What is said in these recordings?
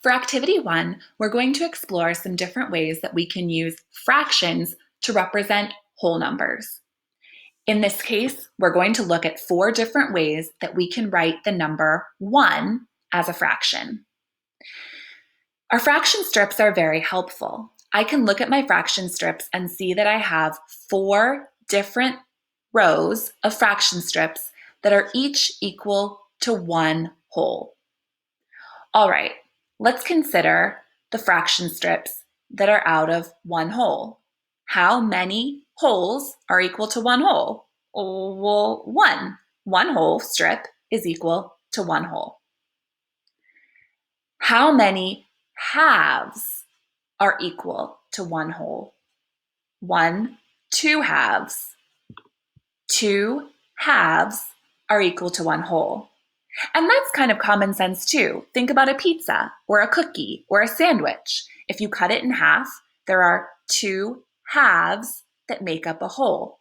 For activity 1, we're going to explore some different ways that we can use fractions to represent whole numbers. In this case, we're going to look at 4 different ways that we can write the number 1 as a fraction. Our fraction strips are very helpful. I can look at my fraction strips and see that I have 4 different rows of fraction strips that are each equal to 1 whole. All right, let's consider the fraction strips that are out of 1 whole. How many wholes are equal to 1 whole? Well, 1. 1 whole strip is equal to 1 whole. How many halves are equal to 1 whole? 1, 2 halves. 2 halves are equal to 1 whole. And that's kind of common sense too. Think about a pizza or a cookie or a sandwich. If you cut it in half, there are 2 halves that make up a whole.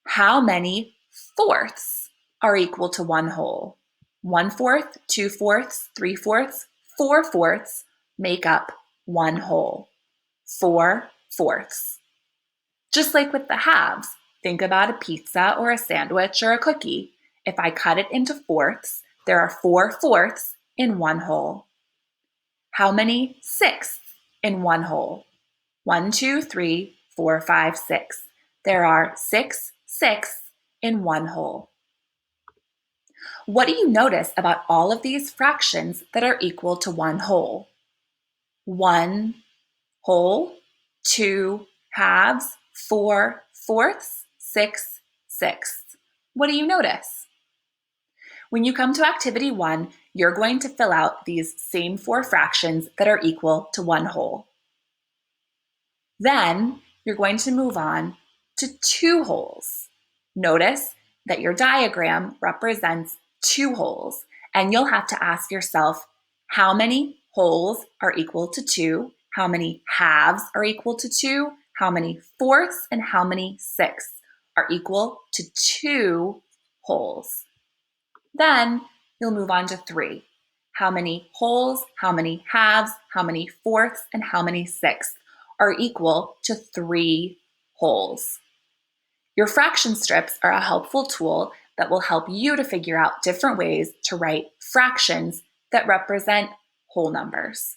How many fourths are equal to 1 whole? 1/4, 2/4, 3/4, 4/4 make up 1 whole. 4/4. Just like with the halves, think about a pizza or a sandwich or a cookie. If I cut it into fourths, there are 4/4 in 1 whole. How many sixths in 1 whole? 1, 2, 3, 4, 5, 6. There are 6 sixths in 1 whole. What do you notice about all of these fractions that are equal to 1 whole? 1 whole, 2 halves, 4 fourths, 6 sixths. What do you notice? When you come to activity 1, you're going to fill out these same 4 fractions that are equal to 1 whole. Then you're going to move on to 2 wholes. Notice that your diagram represents 2 wholes, and you'll have to ask yourself how many wholes are equal to 2, how many halves are equal to 2, how many fourths and how many sixths are equal to 2 wholes. Then you'll move on to 3. How many wholes, how many halves, how many fourths, and how many sixths are equal to 3 wholes. Your fraction strips are a helpful tool that will help you to figure out different ways to write fractions that represent whole numbers.